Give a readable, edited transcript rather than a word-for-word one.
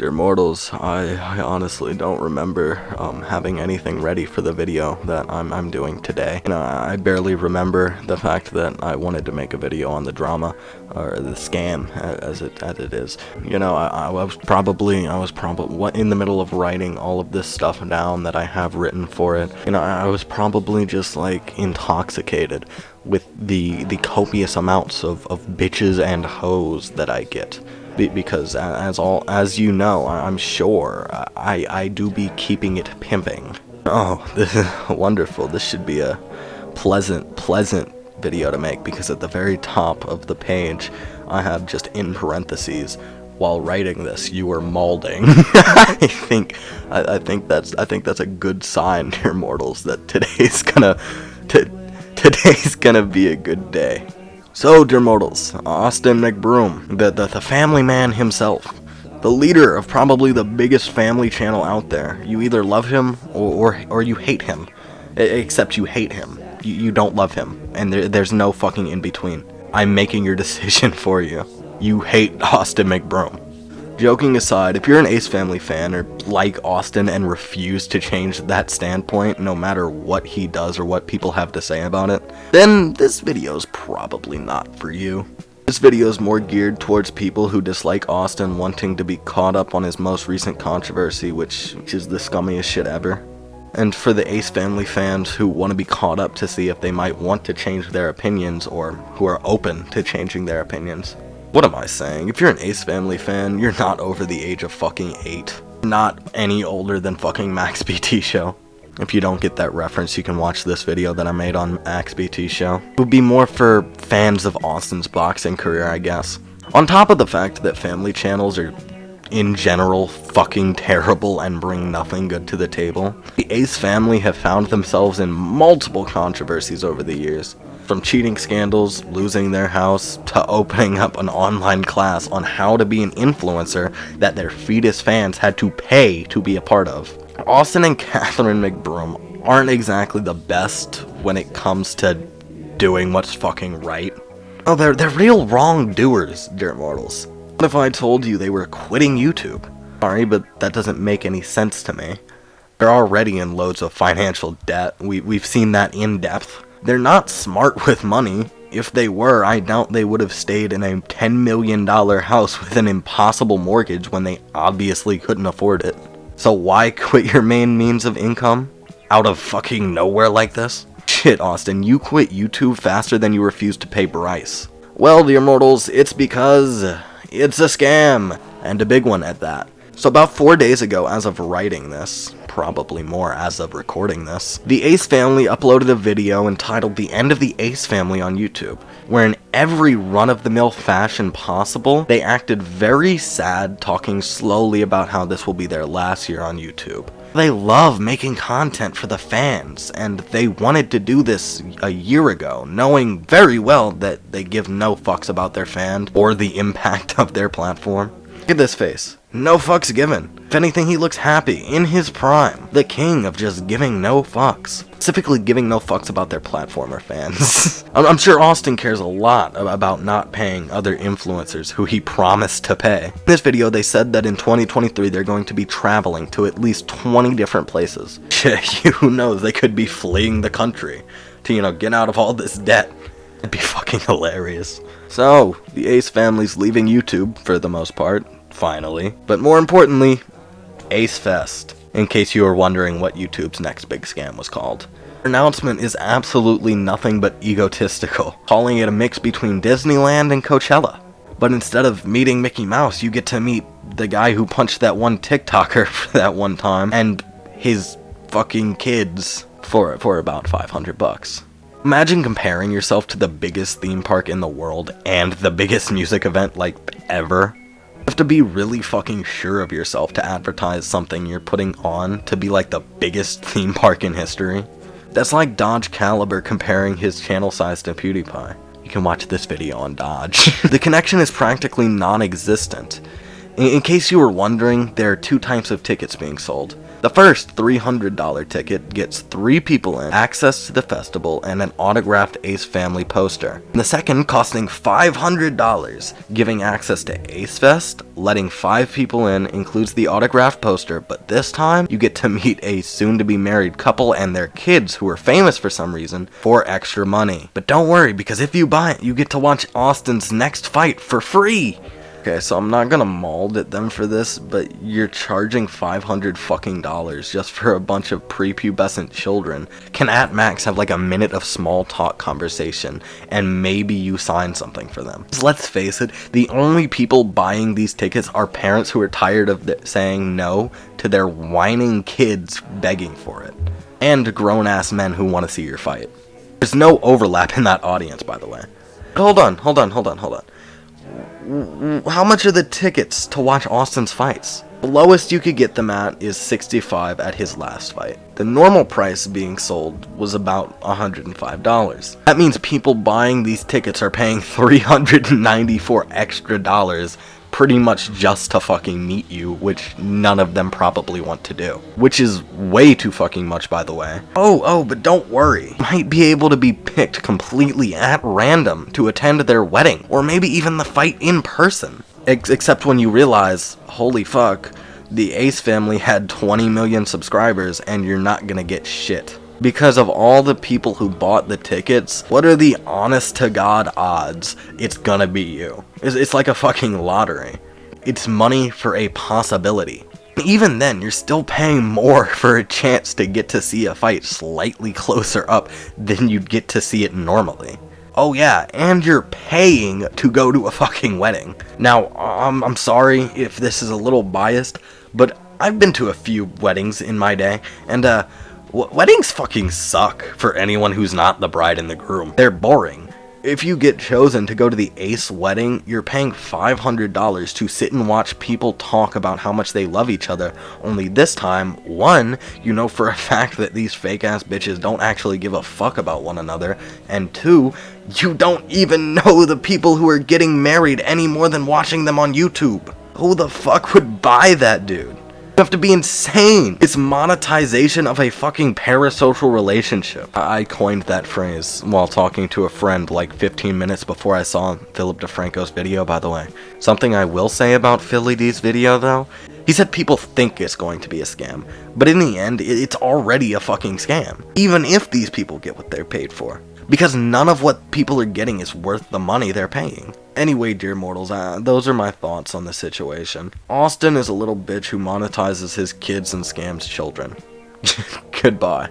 Dear mortals, I honestly don't remember having anything ready for the video that I'm doing today. You know, I barely remember the fact that I wanted to make a video on the drama, or the scam as it is. You know, I was probably in the middle of writing all of this stuff down that I have written for it. You know, I was probably just like intoxicated with the copious amounts of bitches and hoes that I get. Because as you know, I'm sure I do be keeping it pimping. Oh, this is wonderful. This should be a pleasant video to make, because at the very top of the page I have just in parentheses, while writing this you were mauling. I think that's a good sign, dear mortals, that today's gonna be a good day. So, dear mortals, Austin Mcbroom, the family man himself, the leader of probably the biggest family channel out there. You either love him or you hate him. Except you hate him. You don't love him, and there's no fucking in between. I'm making your decision for you. You hate Austin Mcbroom. Joking aside, if you're an Ace Family fan or like Austin and refuse to change that standpoint no matter what he does or what people have to say about it, then this video's probably not for you. This video is more geared towards people who dislike Austin wanting to be caught up on his most recent controversy, which is the scummiest shit ever. And for the Ace Family fans who want to be caught up to see if they might want to change their opinions, or who are open to changing their opinions. What am I saying? If you're an Ace Family fan, you're not over the age of fucking 8. Not any older than fucking Max BT Show. If you don't get that reference, you can watch this video that I made on Max BT Show. It would be more for fans of Austin's boxing career, I guess. On top of the fact that family channels are, in general, fucking terrible and bring nothing good to the table, the Ace Family have found themselves in multiple controversies over the years. From cheating scandals, losing their house, to opening up an online class on how to be an influencer that their fetus fans had to pay to be a part of. Austin and Catherine Mcbroom aren't exactly the best when it comes to doing what's fucking right. Oh, they're real wrongdoers, dear mortals. What if I told you they were quitting YouTube? Sorry, but that doesn't make any sense to me. They're already in loads of financial debt. We've seen that in depth. They're not smart with money. If they were, I doubt they would have stayed in a $10 million house with an impossible mortgage when they obviously couldn't afford it. So why quit your main means of income? Out of fucking nowhere like this? Shit, Austin, you quit YouTube faster than you refused to pay Bryce. Well, dear mortals, it's because it's a scam, and a big one at that. So about 4 days ago, as of writing this, probably more as of recording this, the Ace Family uploaded a video entitled The End of the Ace Family on YouTube, where in every run-of-the-mill fashion possible, they acted very sad, talking slowly about how this will be their last year on YouTube. They love making content for the fans, and they wanted to do this a year ago, knowing very well that they give no fucks about their fan or the impact of their platform. Look at this face. No fucks given. If anything, he looks happy, in his prime. The king of just giving no fucks. Specifically giving no fucks about their platformer fans. I'm sure Austin cares a lot about not paying other influencers who he promised to pay. In this video, they said that in 2023, they're going to be traveling to at least 20 different places. Shit, who knows, they could be fleeing the country to, you know, get out of all this debt. It'd be fucking hilarious. So, the Ace Family's leaving YouTube, for the most part. Finally. But more importantly, Ace Fest, in case you were wondering what YouTube's next big scam was called. The announcement is absolutely nothing but egotistical, calling it a mix between Disneyland and Coachella. But instead of meeting Mickey Mouse, you get to meet the guy who punched that one TikToker for that one time, and his fucking kids for about $500. Imagine comparing yourself to the biggest theme park in the world and the biggest music event, like, ever. You have to be really fucking sure of yourself to advertise something you're putting on to be like the biggest theme park in history. That's like Dodge Caliber comparing his channel size to PewDiePie. You can watch this video on Dodge. The connection is practically non-existent. In case you were wondering, there are two types of tickets being sold. The first $300 ticket gets 3 people in, access to the festival, and an autographed Ace Family poster. And the second, costing $500, giving access to Ace Fest, letting 5 people in, includes the autographed poster, but this time you get to meet a soon-to-be married couple and their kids who are famous for some reason for extra money. But don't worry, because if you buy it, you get to watch Austin's next fight for free. Okay, so I'm not gonna maul at them for this, but you're charging $500 fucking just for a bunch of prepubescent children. Can at max have like a minute of small talk conversation, and maybe you sign something for them. Let's face it, the only people buying these tickets are parents who are tired of saying no to their whining kids begging for it. And grown-ass men who want to see your fight. There's no overlap in that audience, by the way. Hold on. How much are the tickets to watch Austin's fights? The lowest you could get them at is $65 at his last fight. The normal price being sold was about $105. That means people buying these tickets are paying $394 extra pretty much just to fucking meet you, which none of them probably want to do. Which is way too fucking much, by the way. Oh, but don't worry. You might be able to be picked completely at random to attend their wedding, or maybe even the fight in person. Except when you realize, holy fuck, the Ace family had 20 million subscribers and you're not gonna get shit. Because of all the people who bought the tickets, what are the honest-to-God odds it's gonna be you? It's like a fucking lottery. It's money for a possibility. Even then, you're still paying more for a chance to get to see a fight slightly closer up than you'd get to see it normally. Oh yeah, and you're paying to go to a fucking wedding. Now, I'm sorry if this is a little biased, but I've been to a few weddings in my day, and weddings fucking suck for anyone who's not the bride and the groom. They're boring. If you get chosen to go to the Ace wedding, you're paying $500 to sit and watch people talk about how much they love each other. Only this time, 1, you know for a fact that these fake ass bitches don't actually give a fuck about one another, and 2, you don't even know the people who are getting married any more than watching them on YouTube. Who the fuck would buy that, dude? You have to be insane. It's monetization of a fucking parasocial relationship. I coined that phrase while talking to a friend like 15 minutes before I saw Philip DeFranco's video, by the way. Something I will say about Philly D's video, though, he said people think it's going to be a scam, but in the end, it's already a fucking scam, even if these people get what they're paid for. Because none of what people are getting is worth the money they're paying. Anyway, dear mortals, those are my thoughts on the situation. Austin is a little bitch who monetizes his kids and scams children. Goodbye.